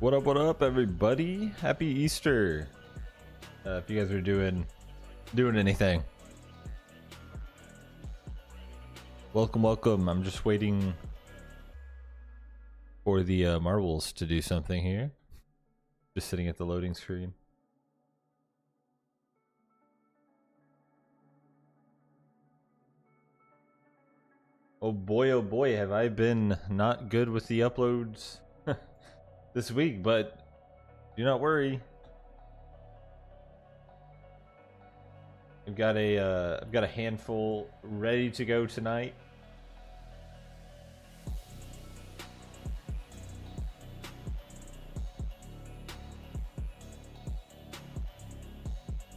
What up, everybody? Happy Easter. If you guys are doing anything. Welcome. I'm just waiting for the marbles to do something here. Just sitting at the loading screen. Oh boy, have I been not good with the uploads this week, but do not worry. I've got a handful ready to go tonight.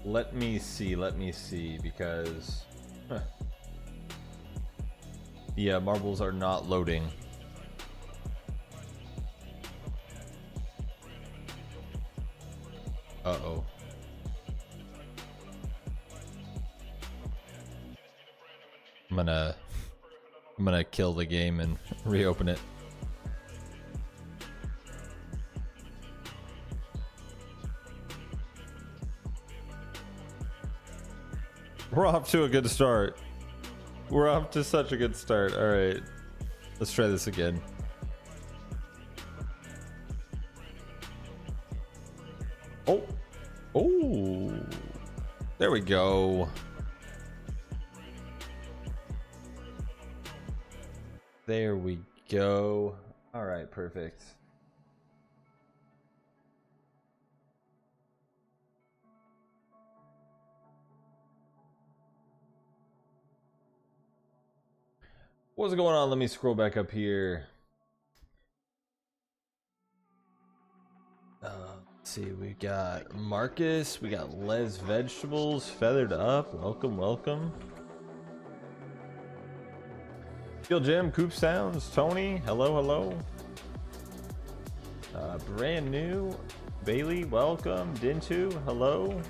Let me see, because the marbles are not loading. Uh-oh. I'm gonna kill the game and reopen it. We're off to a good start. We're off to such a good start. All right, let's try this again. Oh, there we go. There we go. All right, perfect. What's going on? Let me scroll back up here. Let's see, we got Marcus, we got Les Vegetables, Feathered Up. Welcome. Steel Jim, Coop Sounds, Tony, hello. Brand new, Bailey, welcome. Dintu, hello.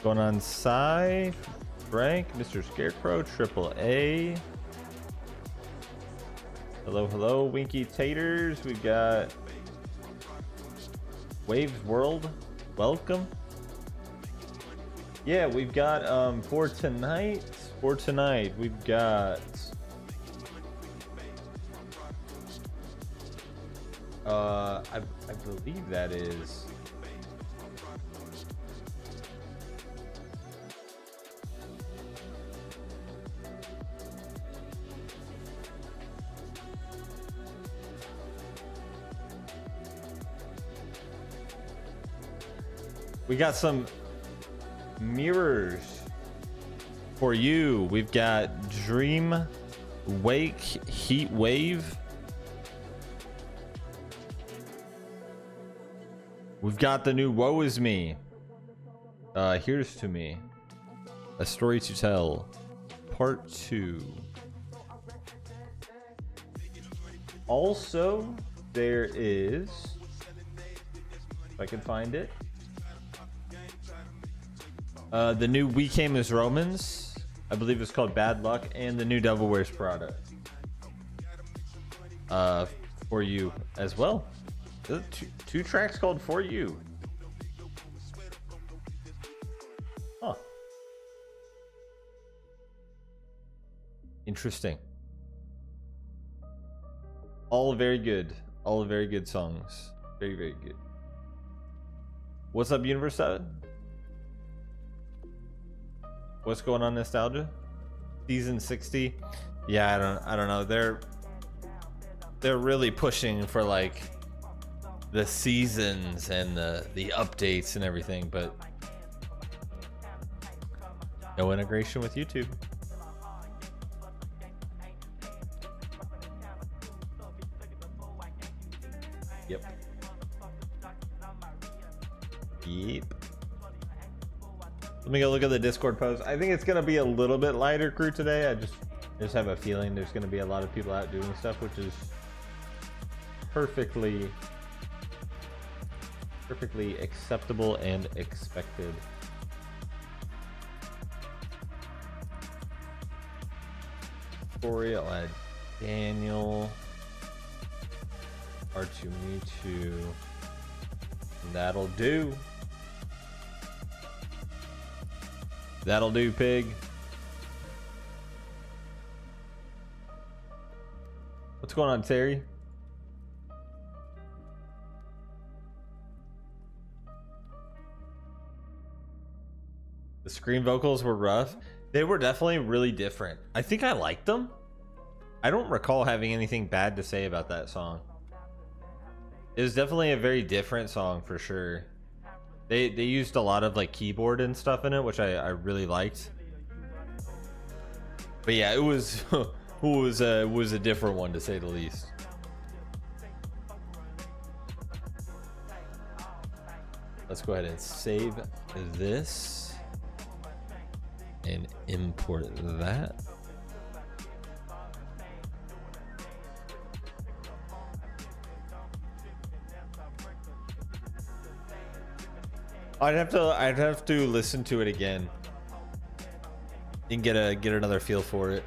Going on, Sai, Frank, Mr. Scarecrow, Triple A. Hello, Winky Taters. We got Waves World, welcome. Yeah, we've got for tonight we've got I believe that is we got some mirrors for you. We've got Dream Wake Heat Wave. We've got the new Woe Is Me. Here's to Me. A Story to Tell. Part 2. Also, there is, if I can find it, the new We Came as Romans, I believe it's called Bad Luck, and the new Devil Wears Prada for you as well. Two tracks called For You. Huh. Interesting. All very good. All very good songs. Very good. What's up, Universe 7? What's going on, Nostalgia? Season 60? Yeah, I don't know. They're really pushing for like the seasons and the updates and everything, but no integration with YouTube. Yep. Let me go look at the Discord post. I think it's gonna be a little bit lighter crew today. I just have a feeling there's gonna be a lot of people out doing stuff, which is perfectly acceptable and expected. Corey, I'll add Daniel. R2Me2. That'll do. That'll do, pig. What's going on, Terry? The scream vocals were rough. They were definitely really different. I think I liked them. I don't recall having anything bad to say about that song. It was definitely a very different song for sure. They used a lot of like keyboard and stuff in it, which I really liked. But yeah, it was was a different one to say the least. Let's go ahead and save this and import that. I'd have to listen to it again and get another feel for it,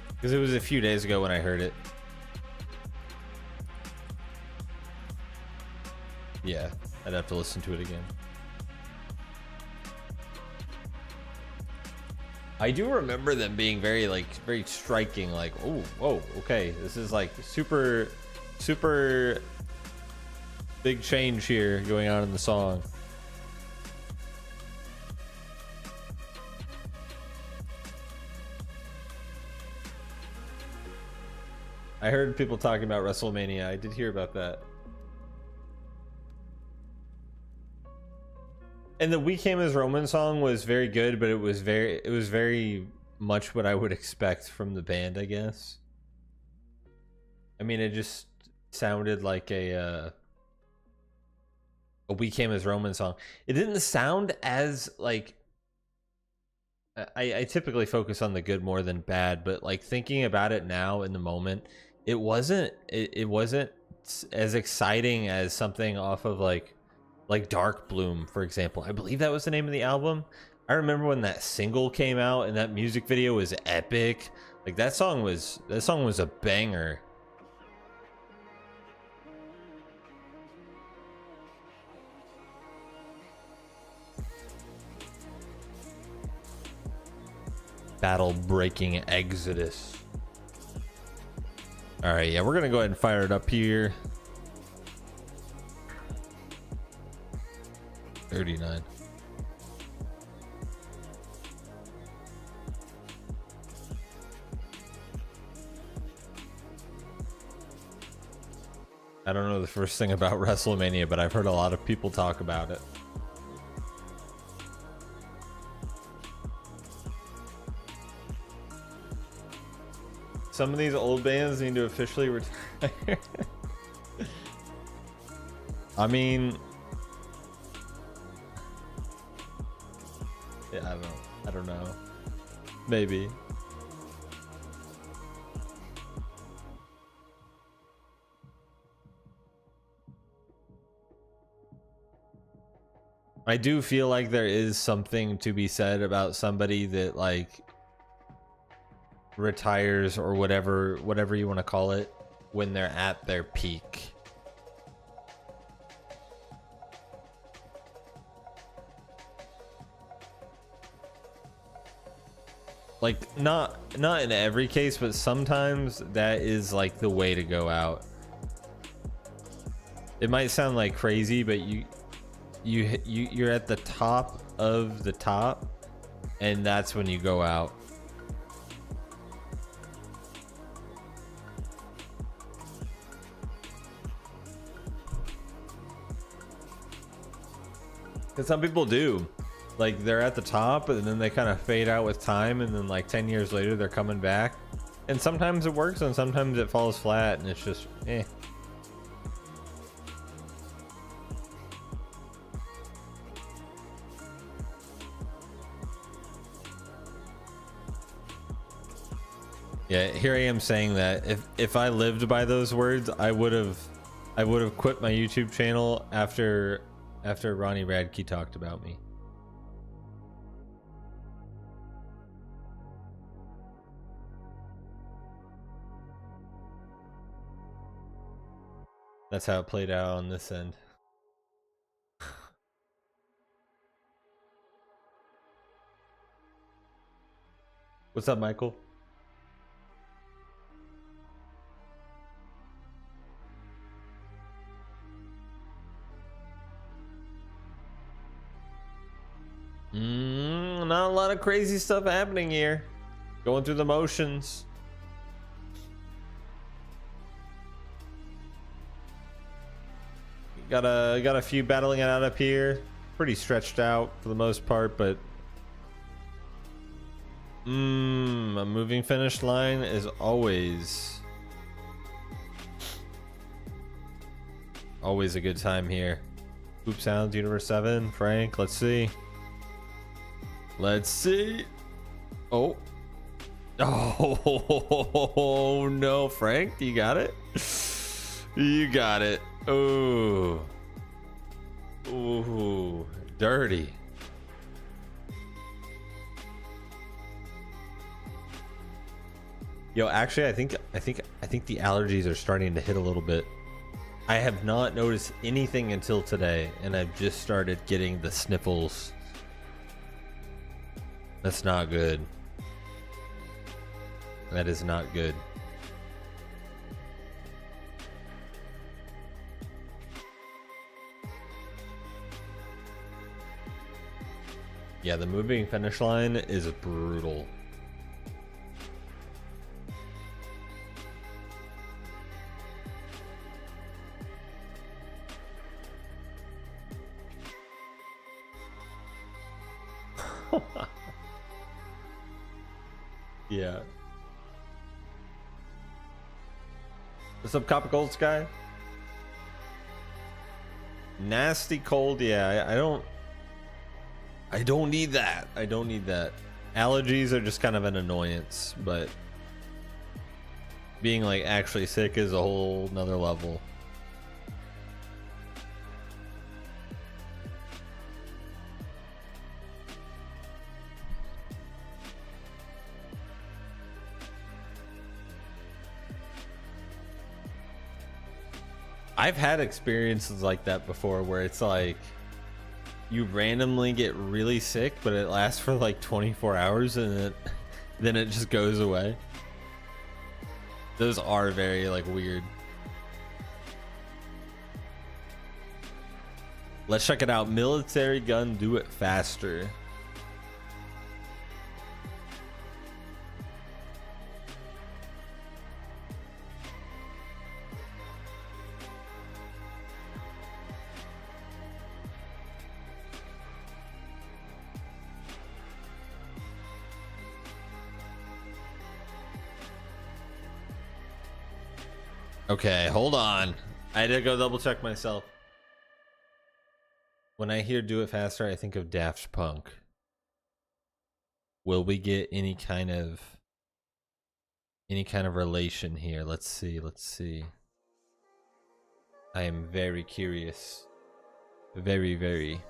because it was a few days ago when I heard it. Yeah, I'd have to listen to it again. I do remember them being very striking, like, oh, whoa, okay, this is like super big change here going on in the song. I heard people talking about WrestleMania. I did hear about that. And the We Came as Roman song was very good, but it was very much what I would expect from the band, I guess. I mean, it just sounded like a We Came as Roman song. It didn't sound as like, I typically focus on the good more than bad, but like thinking about it now in the moment, it wasn't as exciting as something off of like Dark Bloom, for example. I believe that was the name of the album. I remember when that single came out and that music video was epic. Like that song was a banger. Battle breaking Exodus. All right, yeah, we're gonna go ahead and fire it up here. 39. I don't know the first thing about WrestleMania, but I've heard a lot of people talk about it. Some of these old bands need to officially retire. I mean, yeah, I don't know. Maybe. I do feel like there is something to be said about somebody that like retires or whatever you want to call it when they're at their peak. Like not in every case, but sometimes that is like the way to go out. It might sound like crazy, but you're at the top of the top, and that's when you go out. Because some people do, like they're at the top and then they kind of fade out with time, and then like 10 years later they're coming back, and sometimes it works and sometimes it falls flat and it's just eh. Yeah, here I am saying that if I lived by those words, I would have quit my YouTube channel after Ronnie Radke talked about me. That's how it played out on this end. What's up, Michael? Not a lot of crazy stuff happening here. Going through the motions. Got a few battling it out up here. Pretty stretched out for the most part, but a moving finish line is always a good time here. Hoop Sounds, Universe 7, Frank, let's see. Let's see. Oh. Oh no, Frank, you got it? You got it. Ooh. Ooh, dirty. Yo, actually, I think the allergies are starting to hit a little bit. I have not noticed anything until today, and I've just started getting the sniffles. That's not good. That is not good. Yeah, the moving finish line is brutal. Yeah. What's up, Copper Gold Sky? Nasty cold, yeah. I don't need that. I don't need that. Allergies are just kind of an annoyance, but being like actually sick is a whole nother level. I've had experiences like that before where it's like you randomly get really sick, but it lasts for like 24 hours and then it just goes away. Those are very like weird. Let's check it out. Military gun, do it faster. Okay, hold on. I had to go double check myself. When I hear do it faster, I think of Daft Punk. Will we get any kind of relation here? Let's see, let's see. I am very curious. Very, very.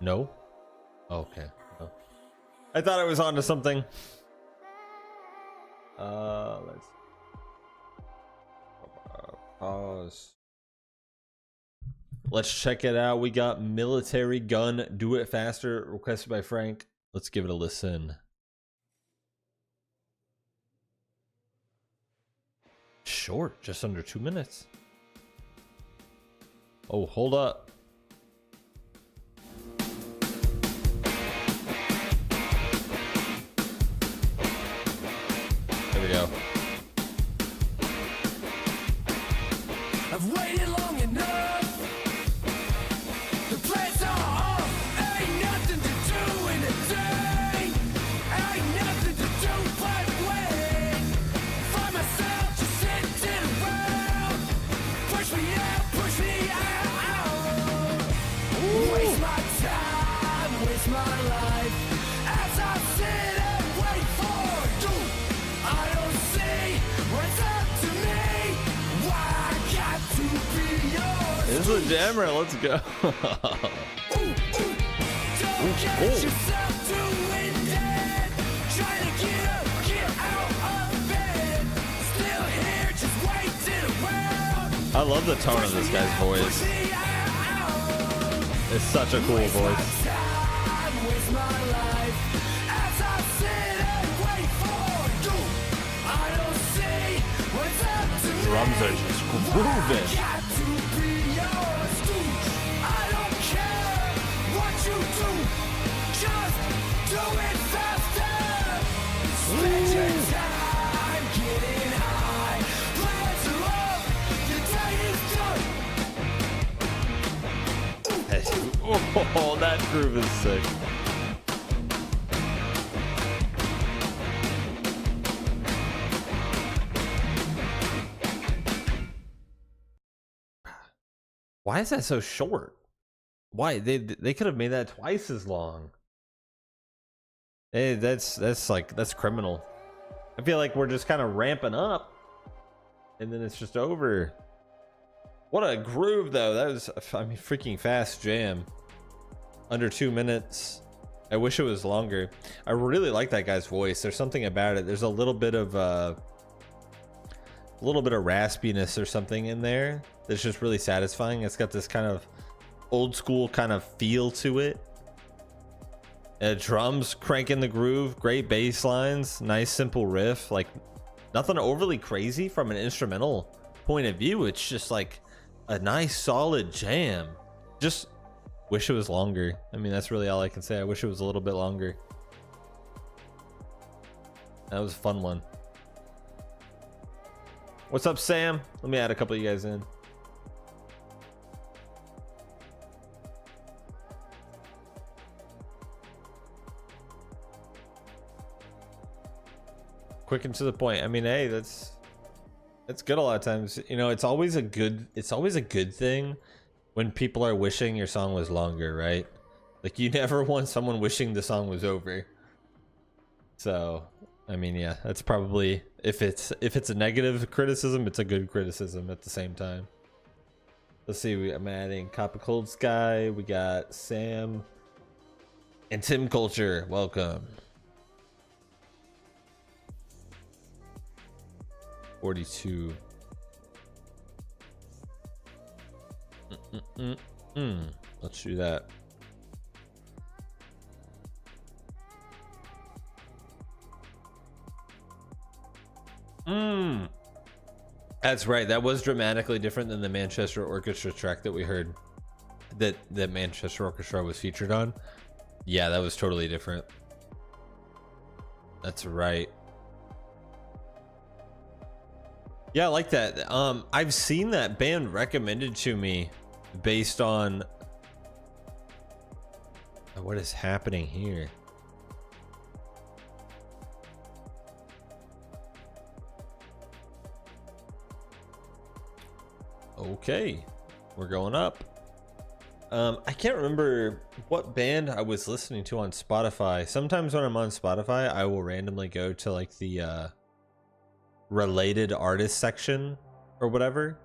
No? Okay. No. I thought I was onto something. Let's pause. Let's check it out. We got Military Gun, Do It Faster, requested by Frank. Let's give it a listen. Short, just under 2 minutes. Oh, hold up. There we go. I've waited long enough. The plans are off. Ain't nothing to do in a day. Ain't nothing to do but wait. Find myself just sitting around. Push me out, push me out. Waste my time, waste my life. As I sit and wait for you, I don't see what's up to me. Why I got to be yours. This is a jammer. Let's go. Don't get yourself doing that. Trying to get up, get out of bed. Still here, just waiting around. I love the tone of this guy's voice. It's such a cool voice. Drums are just grooving. Oh, that groove is sick. Why is that so short? Why they could have made that twice as long. Hey, that's criminal. I feel like we're just kind of ramping up, and then it's just over. What a groove, though. That was, I mean, freaking fast jam. Under 2 minutes. I wish it was longer. I really like that guy's voice. There's something about it. There's a little bit of raspiness or something in there that's just really satisfying. It's got this kind of old school kind of feel to it. Drums cranking the groove, great bass lines, nice simple riff, like nothing overly crazy from an instrumental point of view. It's just like a nice solid jam. Just wish it was longer. I mean, that's really all I can say. I wish it was a little bit longer. That was a fun one. What's up, Sam? Let me add a couple of you guys in. Quick and to the point. I mean, hey, that's good a lot of times. You know, it's always a good thing when people are wishing your song was longer, right? Like, you never want someone wishing the song was over. So, I mean, yeah, that's probably, if it's a negative criticism, it's a good criticism at the same time. Let's see, I'm adding Copper Cold Sky, we got Sam and Tim Culture. Welcome. 42. Let's do that. That's right. That was dramatically different than the Manchester Orchestra track that we heard. That Manchester Orchestra was featured on. Yeah, that was totally different. That's right. Yeah, I like that. I've seen that band recommended to me based on what is happening here. Okay, we're going up. I can't remember what band I was listening to on Spotify. Sometimes when I'm on Spotify, I will randomly go to like the related artist section or whatever,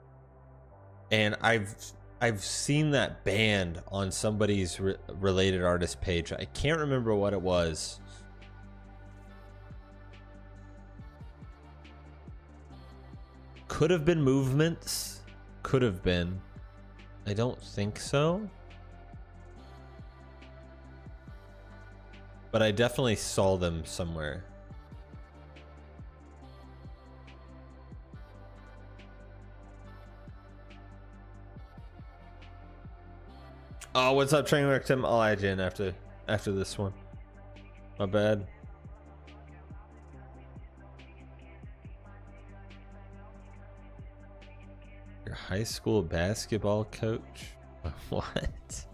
and I've seen that band on somebody's related artist page. I can't remember what it was. Could have been Movements, could have been. I don't think so, but I definitely saw them somewhere. Oh, what's up, Trainwreck Tim? I'll add you in after this one. My bad. Your high school basketball coach? What?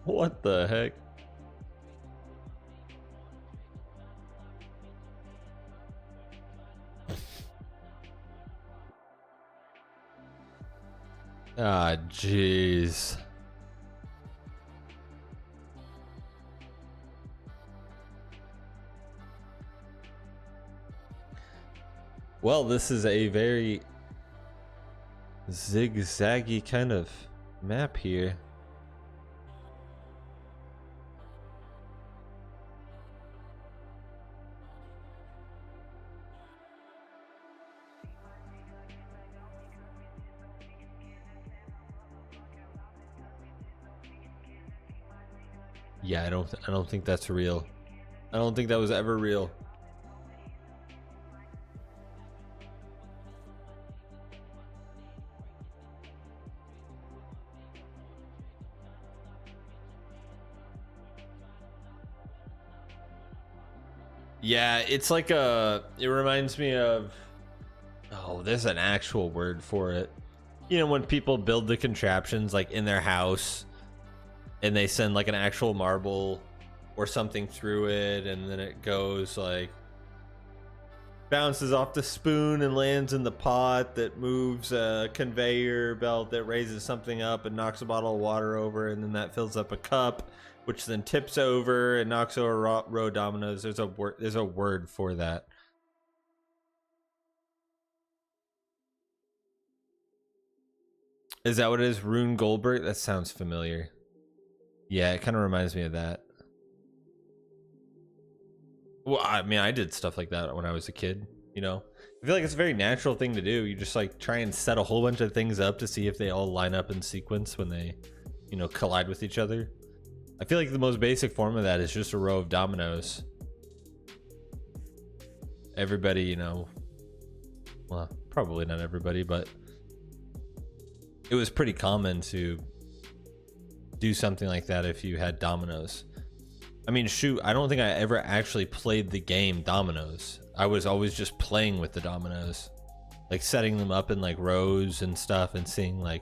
What the heck? Ah, jeez. Well, this is a very zigzaggy kind of map here. Yeah, I don't think that's real. I don't think that was ever real. Yeah, it's like it reminds me of, oh, there's an actual word for it. You know, when people build the contraptions like in their house and they send like an actual marble or something through it, and then it goes like bounces off the spoon and lands in the pot that moves a conveyor belt that raises something up and knocks a bottle of water over, and then that fills up a cup, which then tips over and knocks over a row of dominoes. There's a word for that. Is that what it is? Rune Goldberg? That sounds familiar. Yeah, it kind of reminds me of that. Well, I mean, I did stuff like that when I was a kid, you know? I feel like it's a very natural thing to do. You just like try and set a whole bunch of things up to see if they all line up in sequence when they, you know, collide with each other. I feel like the most basic form of that is just a row of dominoes. Everybody, you know, well, probably not everybody, but it was pretty common to do something like that if you had dominoes. I mean, shoot, I don't think I ever actually played the game dominoes. I was always just playing with the dominoes, like setting them up in like rows and stuff and seeing like,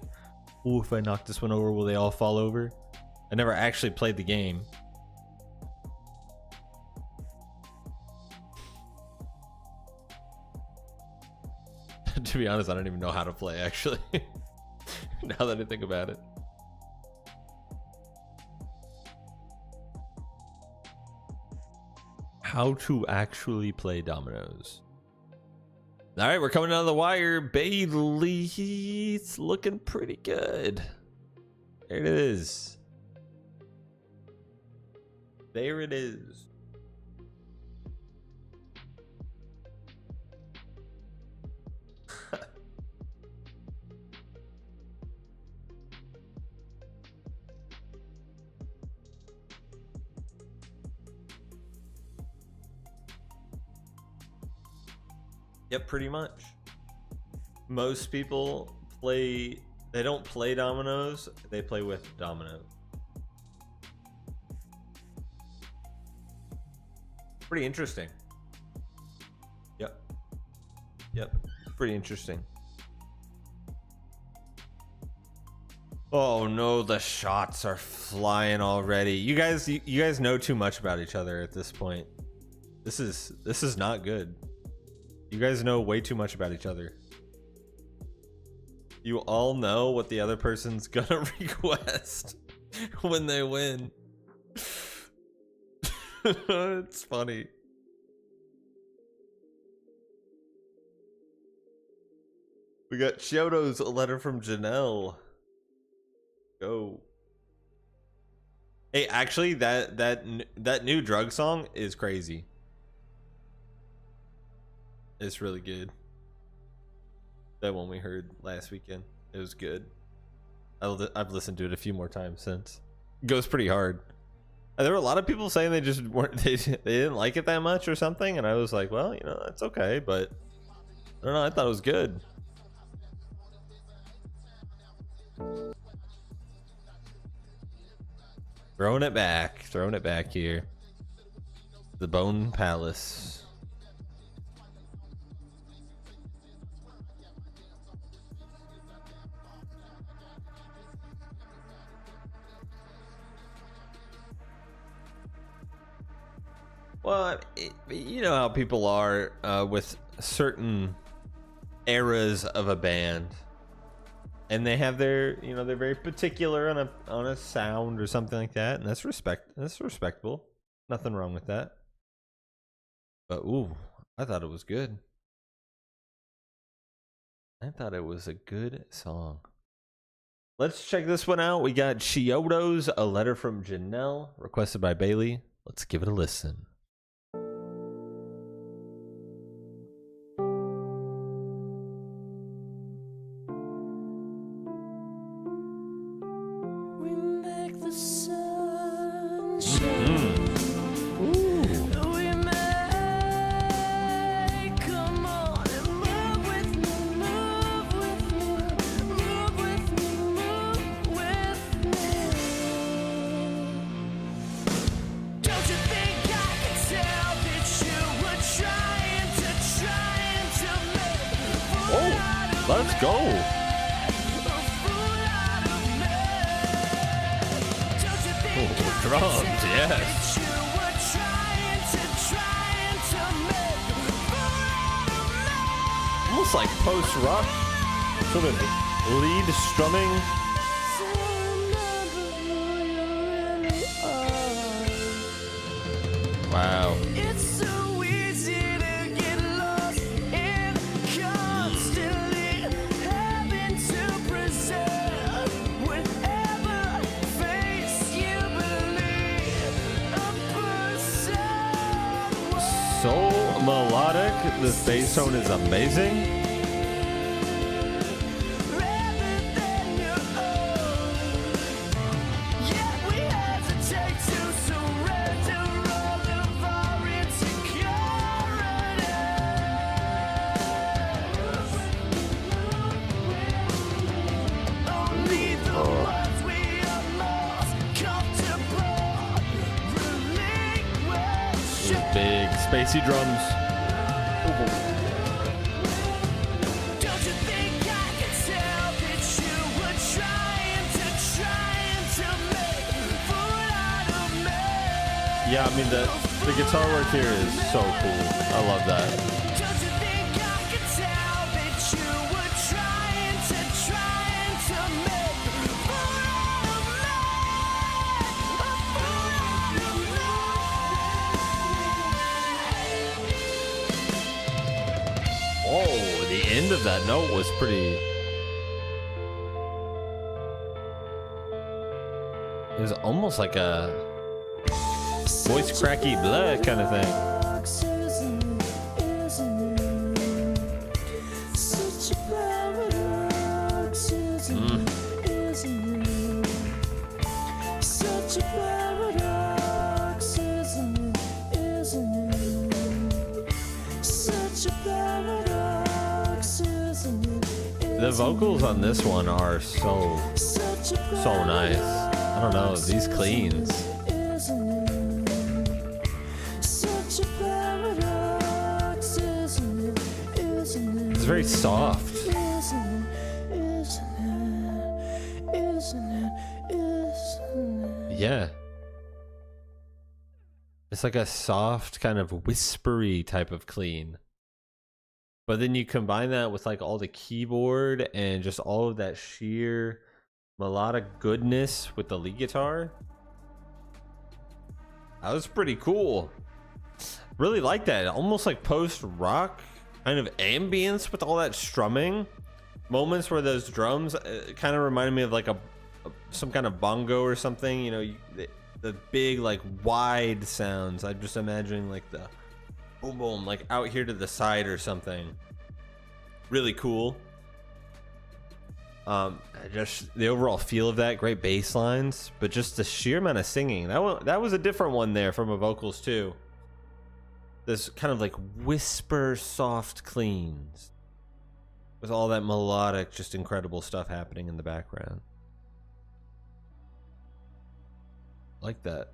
oh, if I knock this one over, will they all fall over? I never actually played the game. To be honest, I don't even know how to play actually. Now that I think about it. How to actually play dominoes. All right, we're coming out of the wire. Bailey's looking pretty good. There it is. There it is. Yep, pretty much. Most people play, they don't play dominoes, they play with dominoes. Pretty interesting. Yep. Yep. Pretty interesting. Oh no, the shots are flying already. You guys know too much about each other at this point. This is not good. You guys know way too much about each other. You all know what the other person's gonna request when they win. It's funny. We got Chiodo's A Letter from Janelle. Go. Hey, actually, that new drug song is crazy. It's really good. That one we heard last weekend, it was good. I've listened to it a few more times since. It goes pretty hard. And there were a lot of people saying they just weren't they didn't like it that much or something, and I was like, well, you know, that's okay, but I don't know, I thought it was good. Throwing it back here. The Bone Palace. Well, you know how people are with certain eras of a band, and they have their, you know, they're very particular on a sound or something like that, and that's respectable. Nothing wrong with that. But ooh, I thought it was good. I thought it was a good song. Let's check this one out. We got Chiodo's A Letter from Janelle, requested by Bailey. Let's give it a listen. let's go. Ooh, drums, yes. Almost like post-rock, sort of lead strumming. Wow. It's so easy to get lost in constantly having to present whatever face you believe a person was. So melodic. This bass tone is amazing. Rather than your own. Yet we hesitate to surrender all of our insecurities. Only the ones we are most comfortable relinquish. Big spacey drums. Don't you think I could tell that you were trying to make a fool out of me? Yeah, I mean the guitar work here is so cool. I love that. Don't you think I could tell that you were trying to make a fool out of me? A fool out of me. Oh, the end of that note was pretty. It was almost like a voice cracky blah kind of thing. The vocals on this one are so nice. I don't know, these cleans. It's very soft. Yeah. It's like a soft kind of whispery type of clean. But then you combine that with like all the keyboard and just all of that sheer melodic goodness with the lead guitar. That was pretty cool. Really like that. Almost like post-rock kind of ambience with all that strumming. Moments where those drums kind of reminded me of like some kind of bongo or something. You know, the big like wide sounds. I'm just imagining like the boom boom like out here to the side or something. Really cool. Just the overall feel of that, great bass lines, but just the sheer amount of singing. That was a different one there from a vocals too. This kind of like whisper soft cleans with all that melodic, just incredible stuff happening in the background. Like that.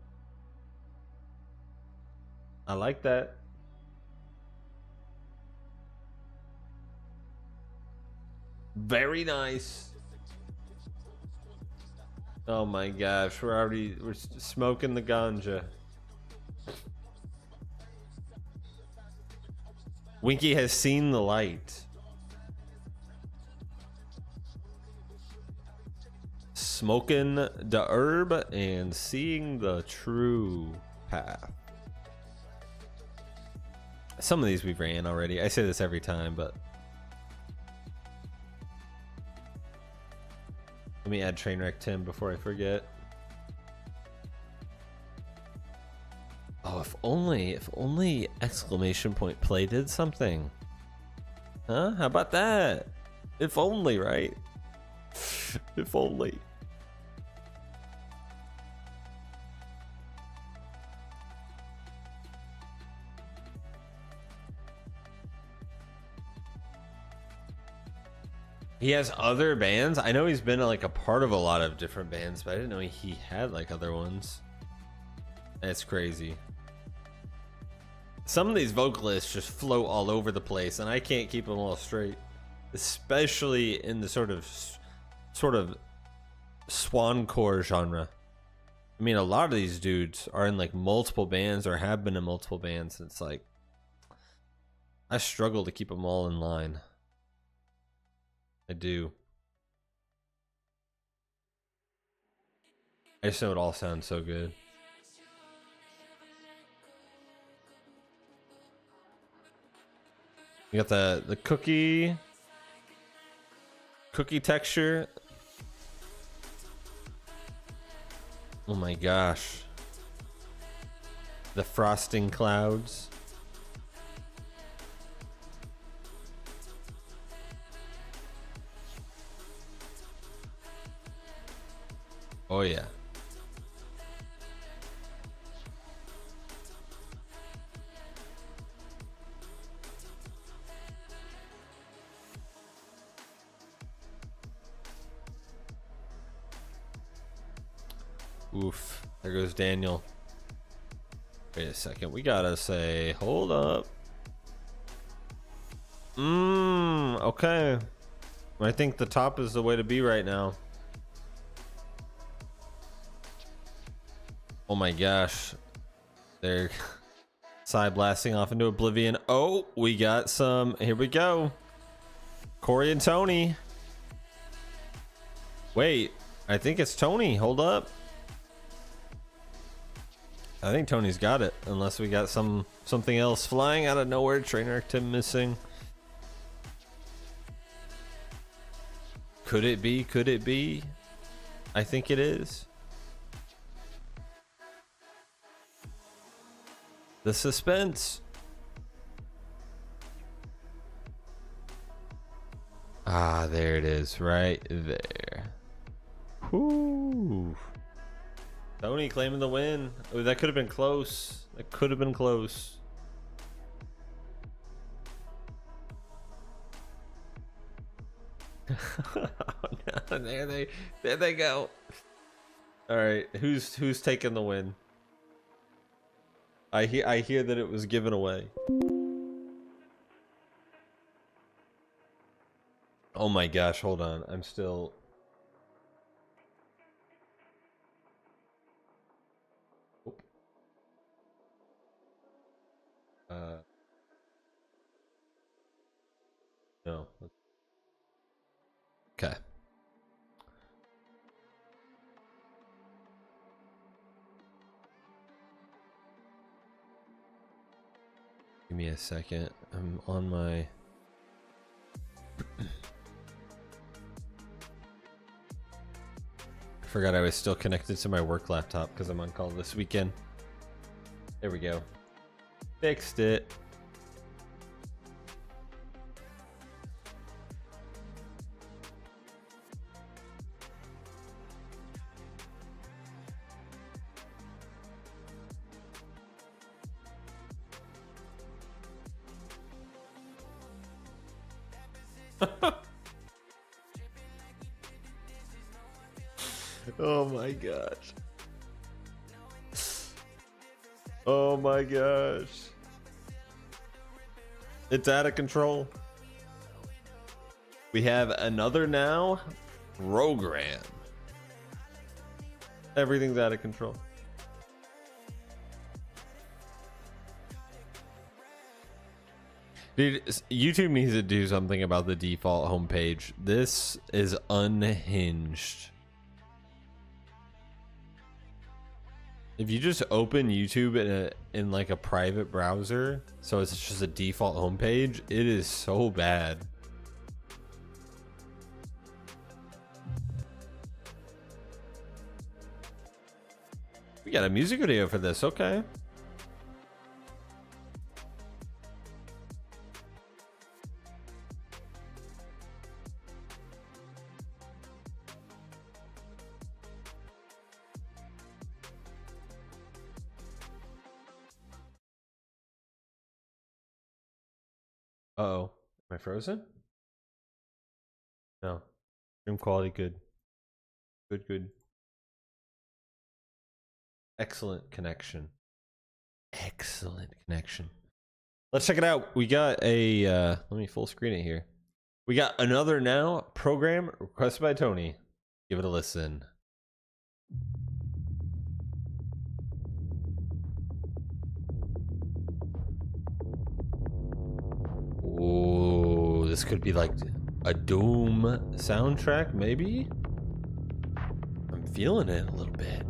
I like that. Very nice. Oh my gosh, we're smoking the ganja. Winky has seen the light. Smoking the herb and seeing the true path. Some of these we've ran already. I say this every time, but let me add Trainwreck Tim before I forget. Oh, if only exclamation point play did something. Huh? How about that? If only, right? If only. He has other bands. I know he's been like a part of a lot of different bands, but I didn't know he had like other ones. That's crazy. Some of these vocalists just float all over the place, and I can't keep them all straight. especially in the sort of swancore genre. I mean, a lot of these dudes are in like multiple bands or have been in multiple bands. And it's like, I struggle to keep them all in line. I do. I just know it all sounds so good. You got the cookie texture. Oh my gosh. The frosting clouds. Oh yeah. Oof. There goes Daniel. Wait a second. We gotta say, hold up. Okay. I think the top is the way to be right now. Oh my gosh. They're side blasting off into oblivion. Oh, we got some. Here we go. Corey and Tony. Wait, I think it's Tony. Hold up. I think Tony's got it, unless we got something else flying out of nowhere. Trainer Tim missing. Could it be? Could it be? I think it is. The suspense. Ah, there it is, right there. Whoo. Tony claiming the win. Oh, that could have been close. That could have been close. Oh, no, there they go. All right, who's taking the win? I hear that it was given away. Oh my gosh, hold on. I'm still. No. Okay. Give me a second. I'm on my. I forgot I was still connected to my work laptop because I'm on call this weekend. There we go. Fixed it. Oh my gosh. Oh my gosh. It's out of control. We have another now program. Everything's out of control. Dude, YouTube needs to do something about the default homepage. This is unhinged. If you just open YouTube in like a private browser, so it's just a default homepage, it is so bad. We got a music video for this, okay. Uh-oh. Am I frozen? No. Stream quality good. Good. Excellent connection. Excellent connection. Let's check it out. We got a let me full screen it here. We got Another Now program requested by Tony. Give it a listen. Oh, this could be like a Doom soundtrack, maybe? I'm feeling it a little bit.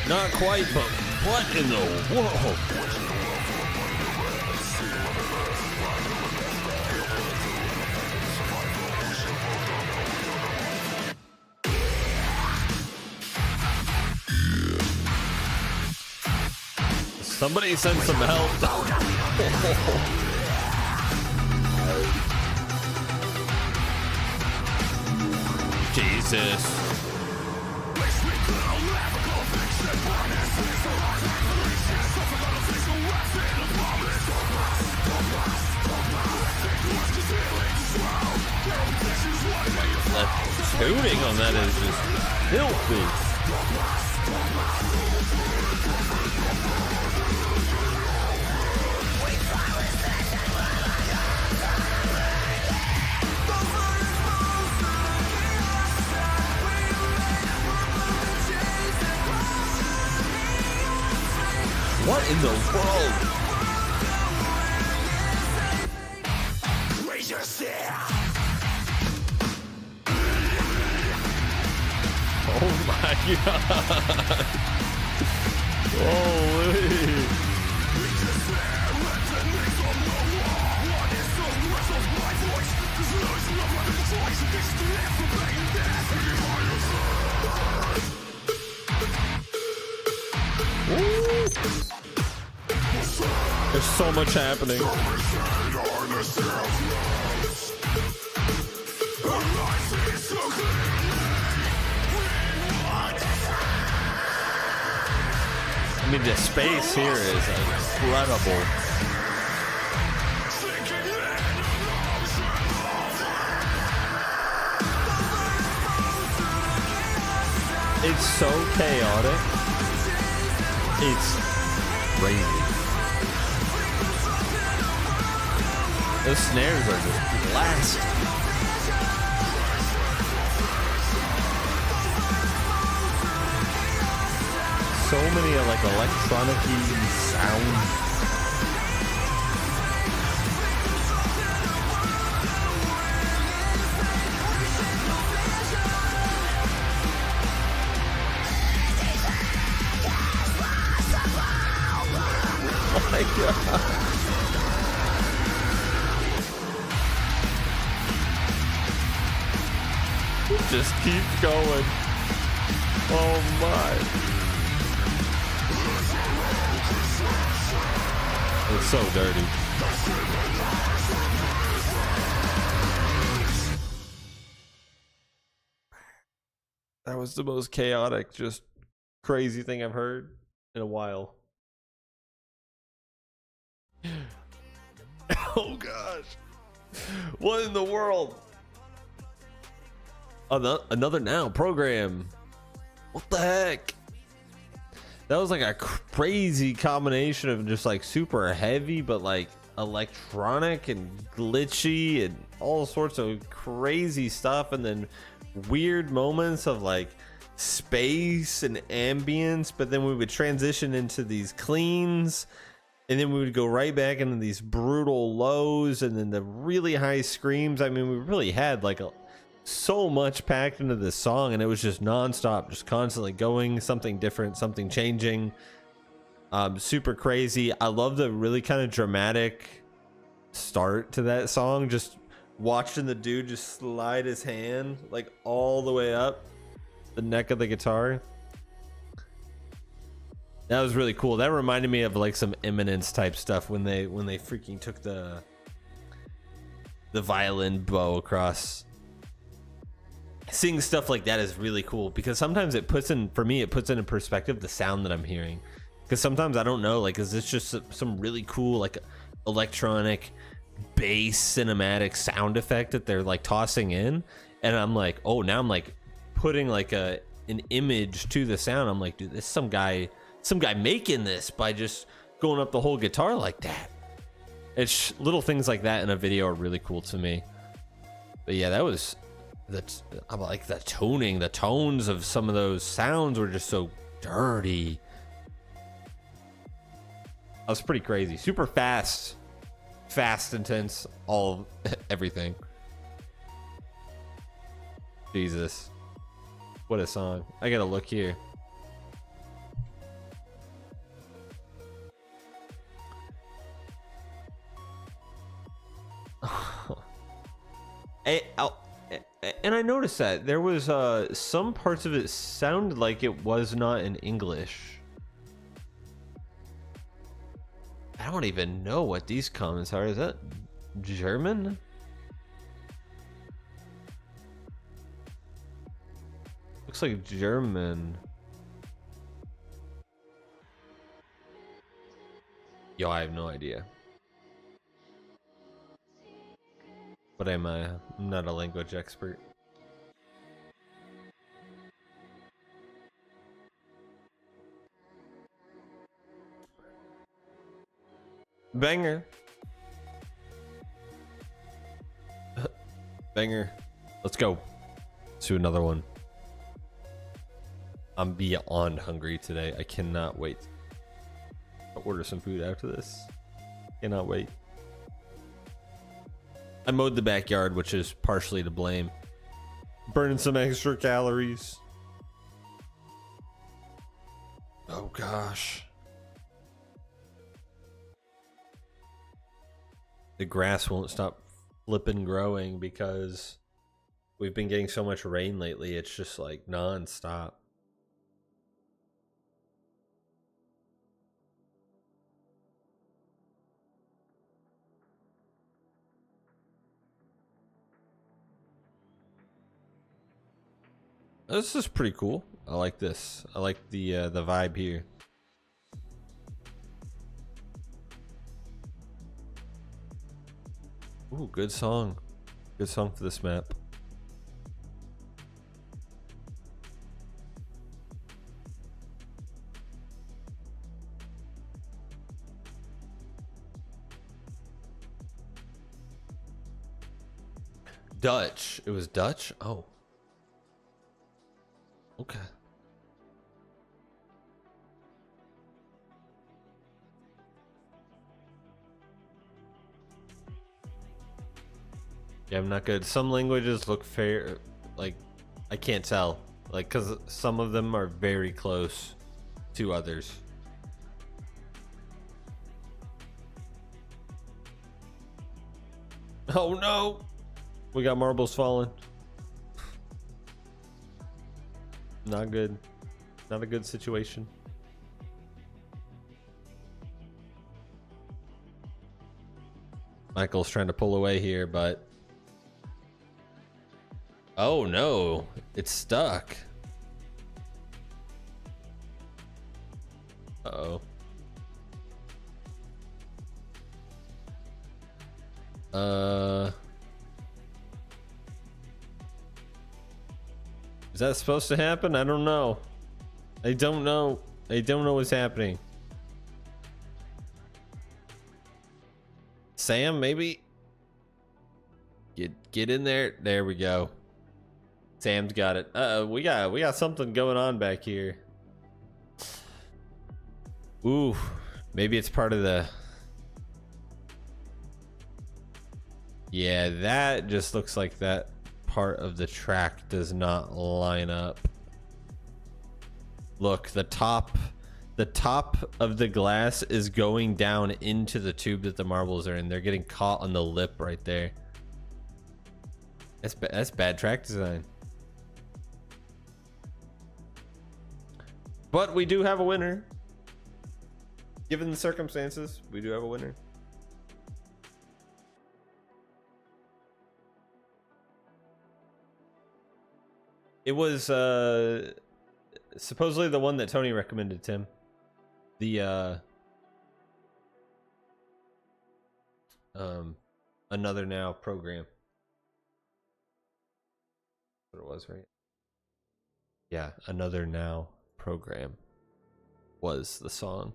Not quite, but what in the world? Somebody send some help. Jesus. The tuning on that is just filthy. What in the world? Oh my god. Holy. Woo. There's so much happening. I mean, the space here is incredible. It's so chaotic. It's crazy. Those snares are just blasting. So many like electronic-y sounds. Oh my god. Just keep going. Oh my. It's so dirty. That was the most chaotic, just crazy thing I've heard in a while. Oh gosh. What in the world? Another Now program. What the heck? That was like a crazy combination of just like super heavy, but like electronic and glitchy and all sorts of crazy stuff. And then weird moments of like space and ambience. But then we would transition into these cleans. And then we would go right back into these brutal lows and then the really high screams. I mean, we really had like so much packed into this song, and it was just nonstop, just constantly going, something different, something changing. Super crazy. I love the really kind of dramatic start to that song, just watching the dude just slide his hand like all the way up the neck of the guitar. That was really cool. That reminded me of like some Eminence type stuff when they freaking took the violin bow across. Seeing stuff like that is really cool because sometimes it puts in, for me, it puts into perspective the sound that I'm hearing. Because sometimes I don't know, like, is this just some really cool, like, electronic, bass cinematic sound effect that they're like tossing in, and I'm like, oh, now I'm like putting like an image to the sound. I'm like, dude, this is some guy making this by just going up the whole guitar like that. It's little things like that in a video are really cool to me. But yeah, I'm like the tones of some of those sounds were just so dirty. That was pretty crazy. Super fast, intense, everything. Jesus, what a song. I gotta look here. And I noticed that there was some parts of it sounded like it was not in English. I don't even know what these comments are. Is that German? Looks like German. Yo, I have no idea. But I'm not a language expert. Banger. Banger. Let's go. Let's do another one. I'm beyond hungry today. I cannot wait. I'll order some food after this. Cannot wait. I mowed the backyard, which is partially to blame. Burning some extra calories. Oh gosh. The grass won't stop flipping growing because we've been getting so much rain lately. It's just like non-stop. This is pretty cool. I like this. I like the vibe here. Ooh, good song. Good song for this map. Dutch. It was Dutch? Oh. Okay. Yeah, I'm not good. Some languages look fair, like I can't tell, like because some of them are very close to others. Oh no, we got marbles falling. Not good. Not a good situation. Michael's trying to pull away here, but oh no, it's stuck. Uh-oh. Is that supposed to happen? I don't know. I don't know. I don't know what's happening. Sam, maybe? Get in there. There we go. Sam's got it. Uh-oh, we got something going on back here. Ooh, maybe it's part of the... Yeah, that just looks like that part of the track does not line up. Look, the top of the glass is going down into the tube that the marbles are in. They're getting caught on the lip right there. That's bad track design. But we do have a winner. Given the circumstances, we do have a winner. It was supposedly the one that Tony recommended, Tim. The Another Now program. What it was, right? Yeah, Another Now program was the song.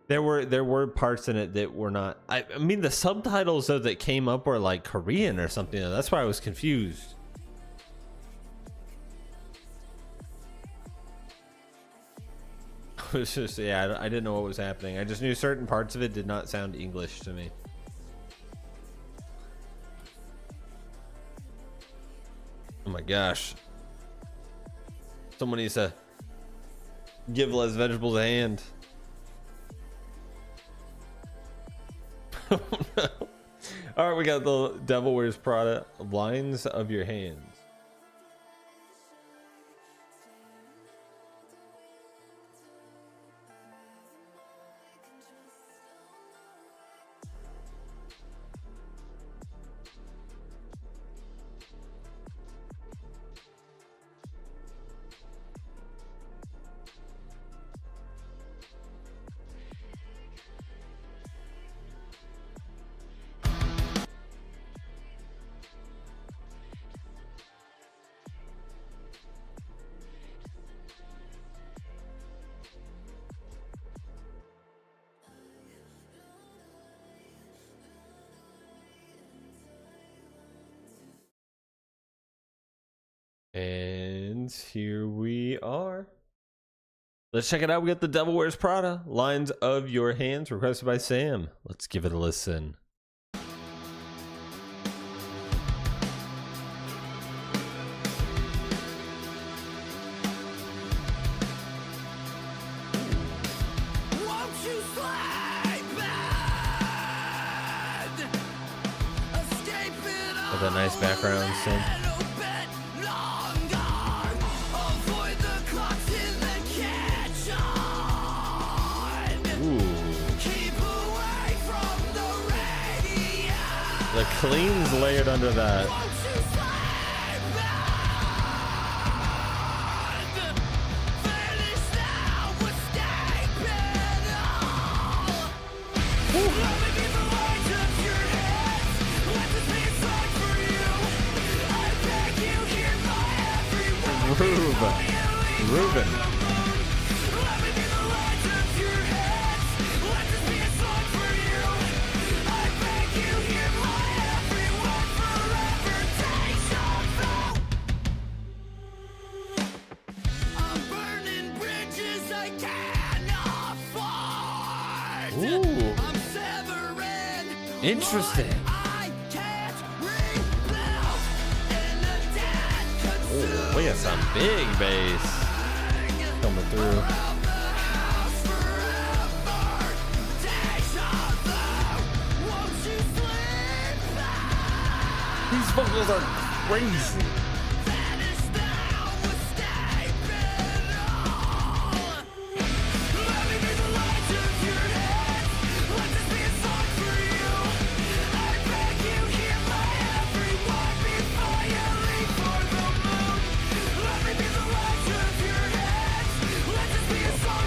There were parts in it that were not. I mean, the subtitles though that came up were like Korean or something. That's why I was confused. It was just, yeah, I didn't know what was happening. I just knew certain parts of it did not sound English to me. Oh my gosh. Someone needs to give Les Vegetables a hand. Oh no. Alright, we got the Devil Wears Prada, Lines of Your Hands. And here we are. Let's check it out. We got the Devil Wears Prada, Lines of Your Hands, requested by Sam. Let's give it a listen. Won't you slide bad? Escaping With that nice background synth. The clean's layered under that. Ruben. Ooh. Interesting. Ooh, we got some big bass coming through. These vocals are crazy.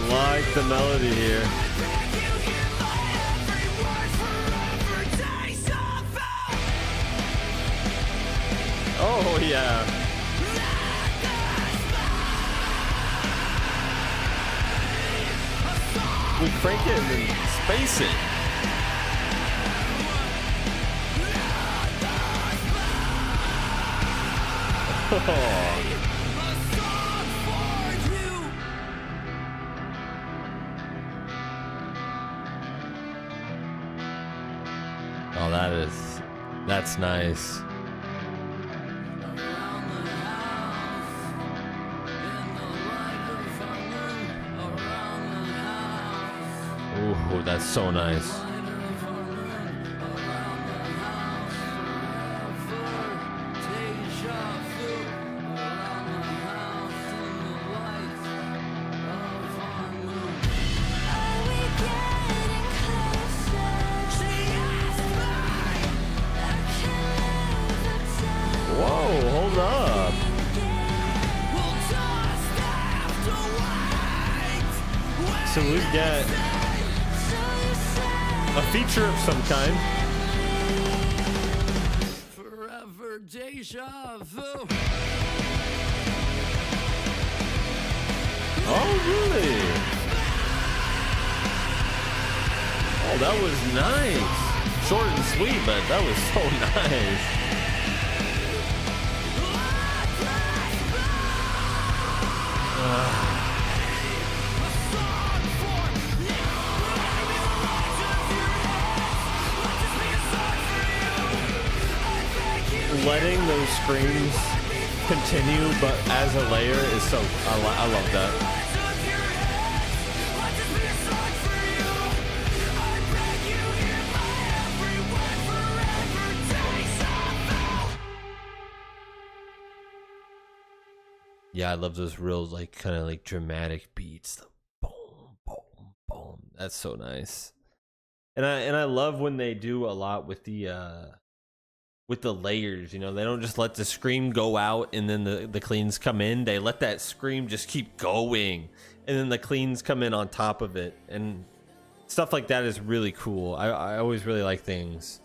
Like the melody here. Oh yeah. We crank it and then space it. Oh. Oh, that's nice. Ooh, that's so nice. Whoa, hold up. So we've got a feature of some kind. deja vu. Oh, really? Oh, that was nice. Short and sweet, but that was so nice. Letting those screams continue, but as a layer is so. I love that. Yeah, I love those real, like, kind of like dramatic beats. The boom, boom, boom. That's so nice. And I love when they do a lot with the layers. You know, they don't just let the scream go out and then the cleans come in. They let that scream just keep going, and then the cleans come in on top of it, and stuff like that is really cool. I always really like things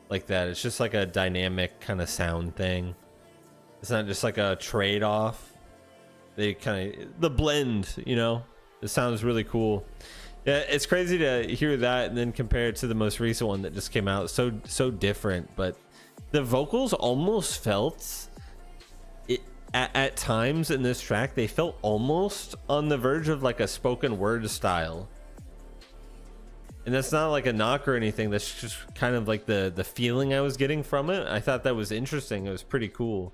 like that. It's just like a dynamic kind of sound thing. It's not just like a trade-off. They kind of the blend, you know. It sounds really cool. Yeah, it's crazy to hear that and then compare it to the most recent one that just came out. So different, but the vocals almost felt it at times in this track. They felt almost on the verge of like a spoken word style, and that's not like a knock or anything. That's just kind of like the feeling I was getting from it. I thought that was interesting. It was pretty cool,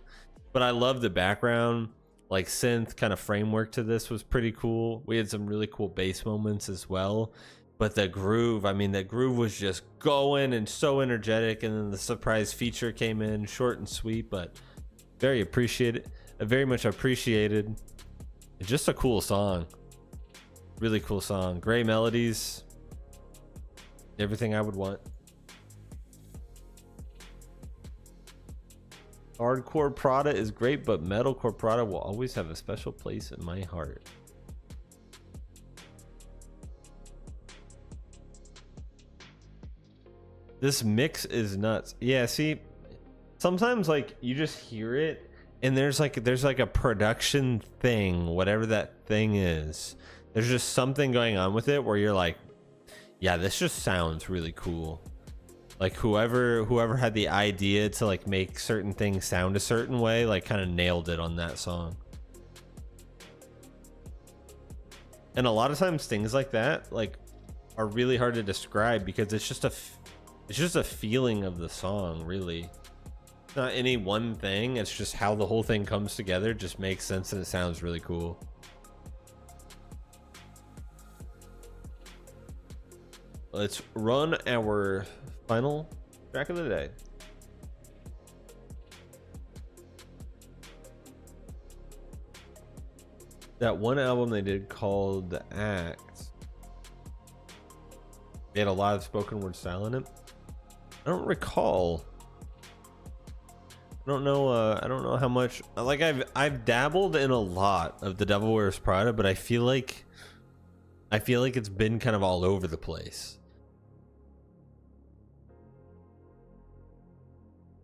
but I love the background, like synth kind of framework to this was pretty cool. We had some really cool bass moments as well, but the groove, I mean, the groove was just going and so energetic, and then the surprise feature came in, short and sweet, but very appreciated, very much appreciated. It's just a cool song, really cool song. Great melodies, everything I would want. Hardcore Prada is great, but metalcore Prada will always have a special place in my heart. This mix is nuts. Yeah, see, sometimes like you just hear it and there's like a production thing, whatever that thing is. There's just something going on with it where you're like, yeah, this just sounds really cool. Like whoever had the idea to like make certain things sound a certain way, like kind of nailed it on that song. And a lot of times things like that like are really hard to describe because it's just a feeling of the song, really. It's not any one thing, it's just how the whole thing comes together just makes sense and it sounds really cool. Let's run our final track of the day. That one album they did called The Act, they had a lot of spoken word style in it. I don't recall. I don't know how much. Like I've dabbled in a lot of The Devil Wears Prada, but I feel like it's been kind of all over the place.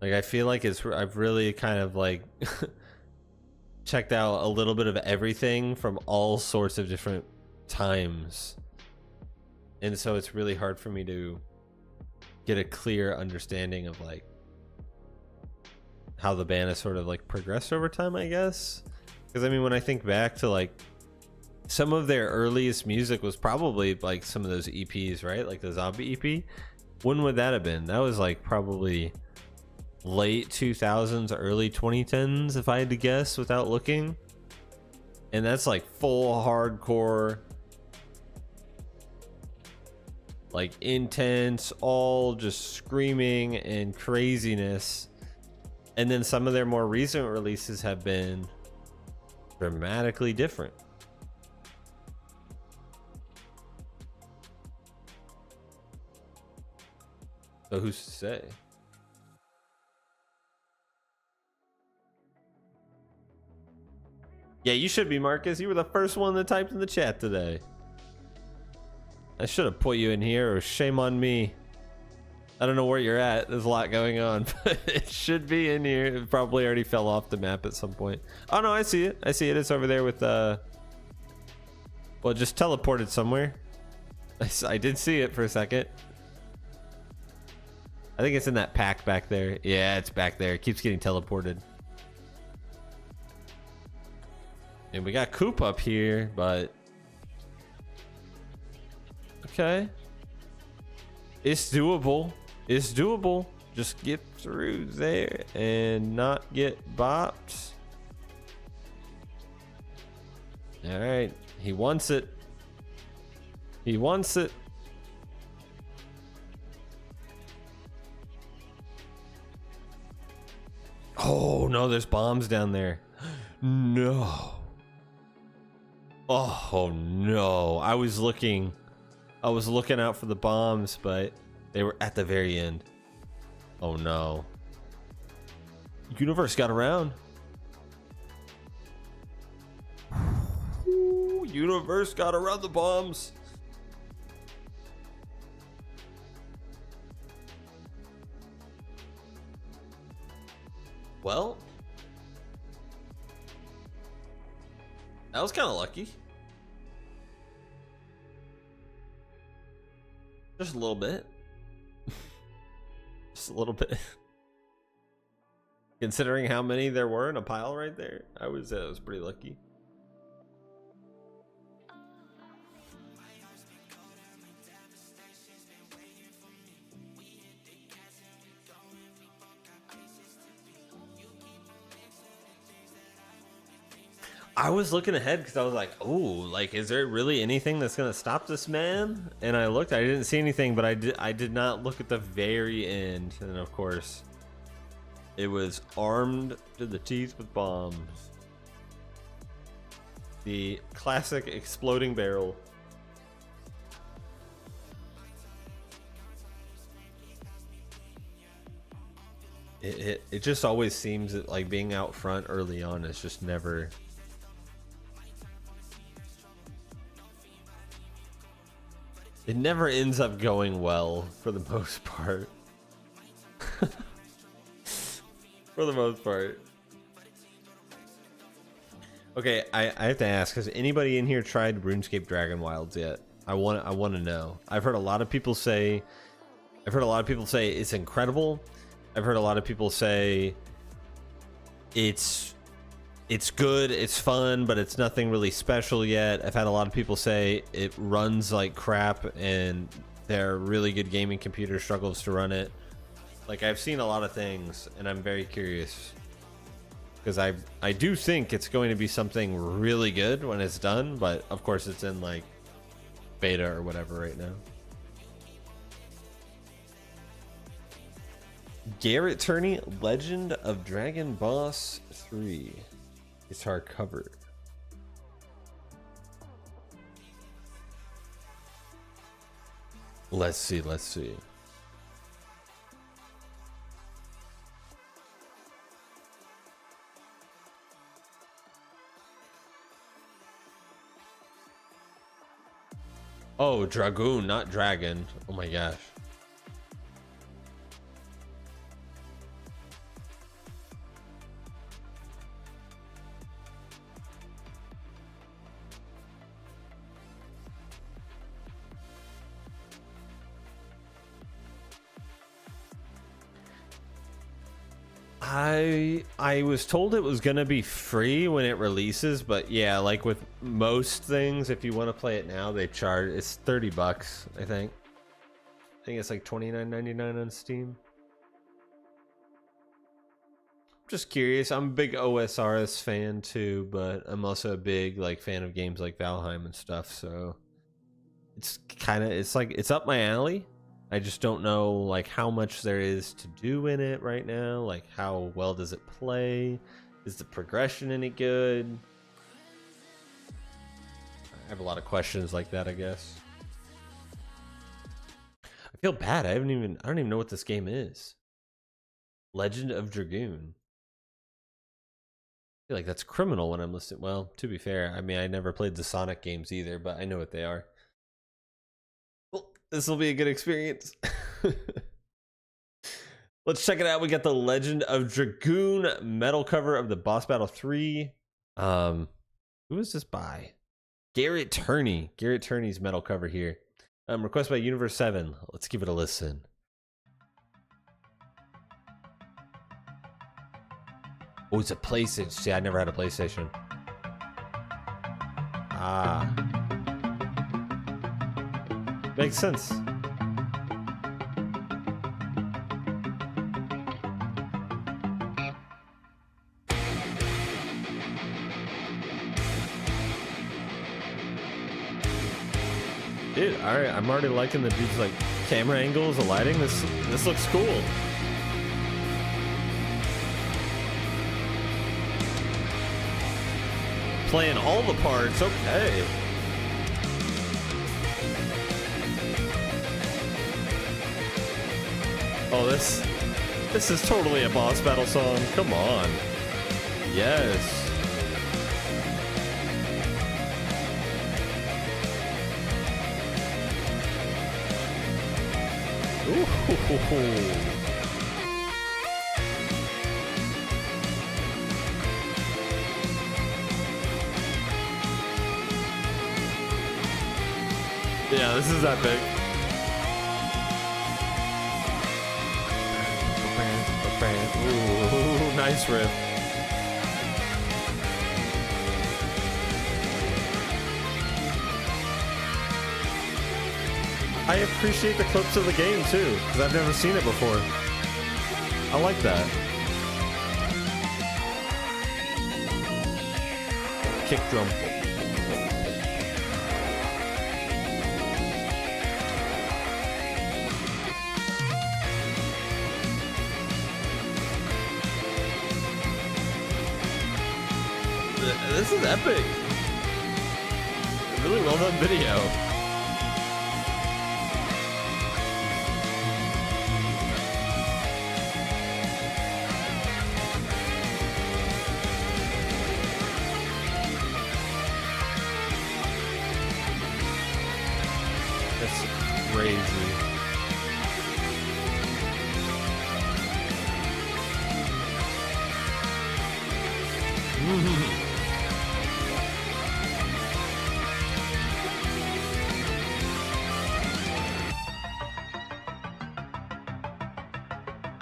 Like I feel like I've really kind of like checked out a little bit of everything from all sorts of different times, and so it's really hard for me to get a clear understanding of like how the band has sort of like progressed over time, I guess. Because I mean, when I think back to like some of their earliest music was probably like some of those EPs, right? Like the Zombie EP. When would that have been? That was like probably late 2000s, early 2010s, if I had to guess without looking. And that's like full hardcore, like intense, all just screaming and craziness. And then some of their more recent releases have been dramatically different. So who's to say? Yeah, you should be, Marcus. You were the first one that typed in the chat today. I should have put you in here, or shame on me. I don't know where you're at. There's a lot going on, but it should be in here. It probably already fell off the map at some point. Oh no, I see it. I see it. It's over there with well, just teleported somewhere. I did see it for a second. I think it's in that pack back there. Yeah, it's back there. It keeps getting teleported. And we got Coop up here, but okay. It's doable. It's doable. Just get through there and not get bopped. All right. He wants it. He wants it. Oh, no, there's bombs down there. No. Oh, no. I was looking out for the bombs, but they were at the very end. Oh no. Universe got around. Ooh, Universe got around the bombs. Well, that was kind of lucky. Just a little bit. Just a little bit. Considering how many there were in a pile right there, I was pretty lucky. I was looking ahead because I was like, oh, like, is there really anything that's gonna stop this man? And I looked, I didn't see anything, but I did not look at the very end. And of course, it was armed to the teeth with bombs. The classic exploding barrel. It just always seems that like being out front early on is just never. It never ends up going well for the most part. For the most part. Okay, I have to ask, has anybody in here tried RuneScape Dragon Wilds yet? I want to know. I've heard a lot of people say it's incredible. I've heard a lot of people say it's good, it's fun, but it's nothing really special yet. I've had a lot of people say it runs like crap and their really good gaming computer struggles to run it. Like, I've seen a lot of things and I'm very curious because I do think it's going to be something really good when it's done, but of course it's in like beta or whatever right now. Garrett Turney, Legend of Dragon Boss 3. It's hardcover. Let's see. Oh, Dragoon, not Dragon. Oh my gosh. I was told it was gonna be free when it releases, but yeah, like with most things, if you want to play it now, they charge. It's $30, I think. I think it's like $29.99 on Steam. Just curious. I'm a big OSRS fan too, but I'm also a big like fan of games like Valheim and stuff. So it's it's up my alley. I just don't know like how much there is to do in it right now. Like, how well does it play? Is the progression any good? I have a lot of questions like that, I guess. I feel bad. I don't even know what this game is. Legend of Dragoon. I feel like that's criminal when I'm listening. Well, to be fair, I mean, I never played the Sonic games either, but I know what they are. Well, this will be a good experience. Let's check it out. We got the Legend of Dragoon metal cover of the Boss Battle 3. Who is this by? Garrett Turney. Garrett Turney's metal cover here. Requested by Universe 7. Let's give it a listen. Oh, it's a PlayStation. See, I never had a PlayStation. Ah. Makes sense. Dude, alright, I'm already liking the dude's like camera angles, the lighting. This looks cool. Playing all the parts, okay. Oh, this is totally a boss battle song. Come on. Yes. Ooh. Yeah, this is epic. Ooh, nice riff. I appreciate the clips of the game too, because I've never seen it before. I like that. Kick drum. This is epic. Really well done video. That's crazy.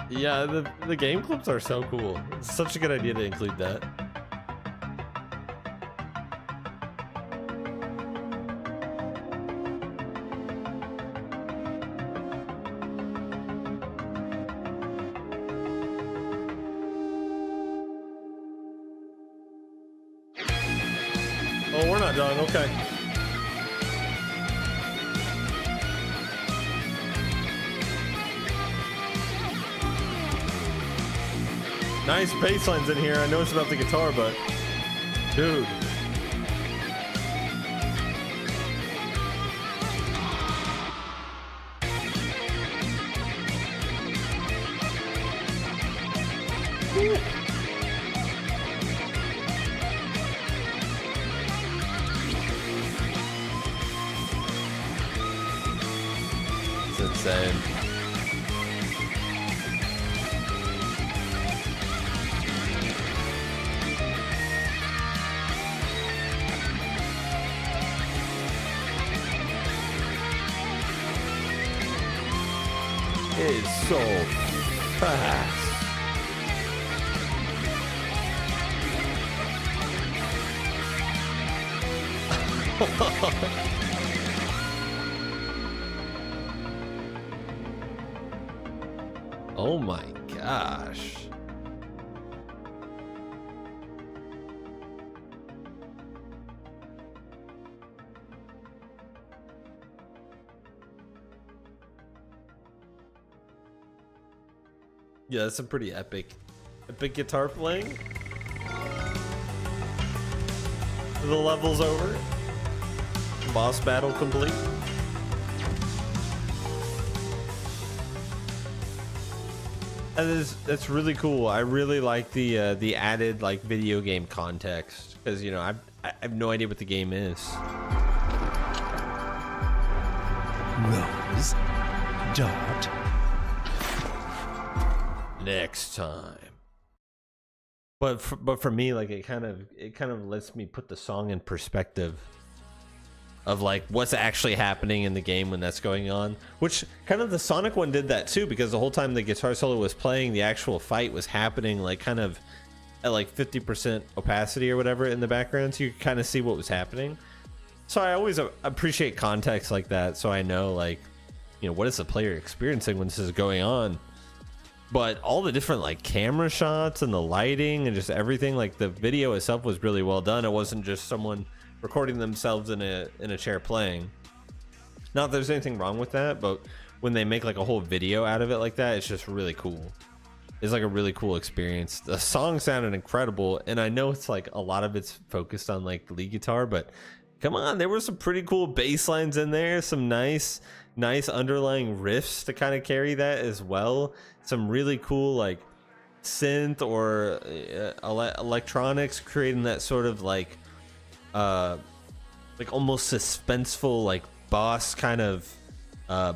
Yeah, the game clips are so cool. It's such a good idea to include that. Oh, we're not done. Okay. Nice bass lines in here. I know it's about the guitar, but dude. Woo. It's insane. It's so fast. Oh my gosh. Yeah, that's some pretty epic guitar playing. The level's over. Boss battle complete. That's really cool. I really like the added like video game context, because you know I have no idea what the game is. Rose, dot, next time. But for me, like it kind of lets me put the song in perspective of like what's actually happening in the game when that's going on, which kind of the Sonic one did that too, because the whole time the guitar solo was playing, the actual fight was happening like kind of at like 50% opacity or whatever in the background, so you could kind of see what was happening. So I always appreciate context like that, so I know like, you know, what is the player experiencing when this is going on. But all the different like camera shots and the lighting and just everything, like the video itself was really well done. It wasn't just someone recording themselves in a chair playing. Not that there's anything wrong with that, but when they make like a whole video out of it like that, it's just really cool. It's like a really cool experience. The song sounded incredible, and I know it's like a lot of it's focused on like the lead guitar, but come on, there were some pretty cool bass lines in there, some nice underlying riffs to kind of carry that as well. Some really cool like synth or electronics creating that sort of like almost suspenseful like boss kind of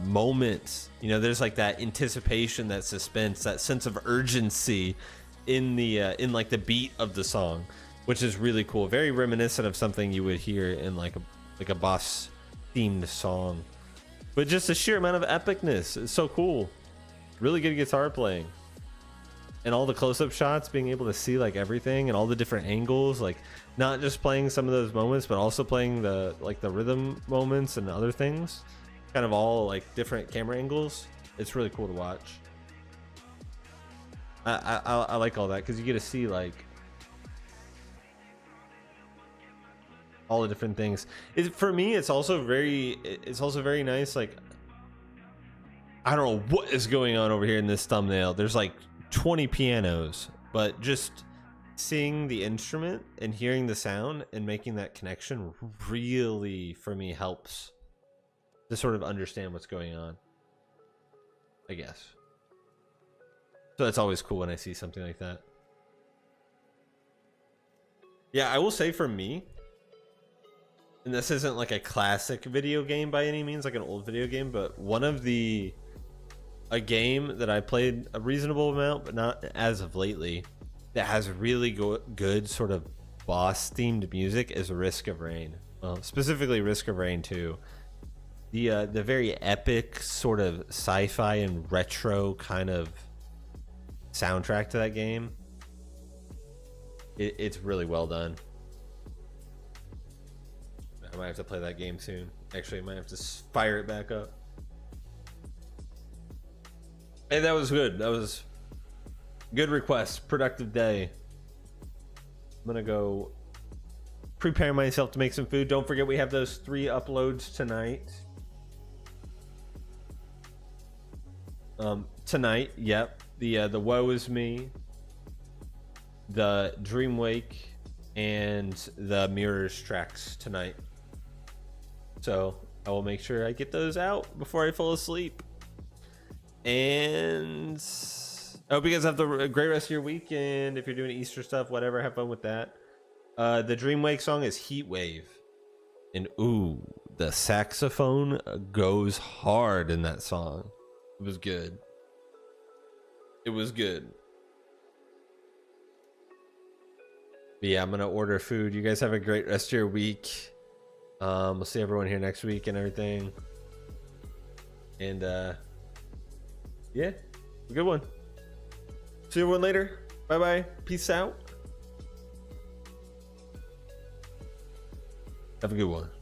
moments. You know, there's like that anticipation, that suspense, that sense of urgency in the in like the beat of the song, which is really cool. Very reminiscent of something you would hear in like a boss themed song. But just the sheer amount of epicness is so cool. Really good guitar playing, and all the close-up shots, being able to see like everything and all the different angles, like not just playing some of those moments, but also playing the like the rhythm moments and other things, kind of all like different camera angles. It's really cool to watch. I like all that because you get to see like all the different things. For me, it's also very nice. Like, I don't know what is going on over here in this thumbnail. There's like 20 pianos, but just seeing the instrument and hearing the sound and making that connection really, for me, helps to sort of understand what's going on, I guess. So it's always cool when I see something like that. Yeah, I will say for me, and this isn't like a classic video game by any means, like an old video game, but a game that I played a reasonable amount, but not as of lately, that has really good sort of boss themed music is Risk of Rain. Well, specifically Risk of Rain 2. The very epic sort of sci-fi and retro kind of soundtrack to that game. It's really well done. I might have to play that game soon. Actually, I might have to fire it back up. Hey, that was good. That was good request. Productive day. I'm gonna go prepare myself to make some food. Don't forget we have those 3 uploads tonight. Tonight, yep. The Woe Is Me, the Dream Wake, and the Mirrors tracks tonight. So I will make sure I get those out before I fall asleep. And I hope you guys have a great rest of your week. And if you're doing Easter stuff, whatever, have fun with that. The Dream Wake song is Heat Wave. And ooh, the saxophone goes hard in that song. It was good. It was good. But yeah, I'm going to order food. You guys have a great rest of your week. We'll see everyone here next week and everything. And yeah, a good one. See everyone later. Bye bye. Peace out. Have a good one.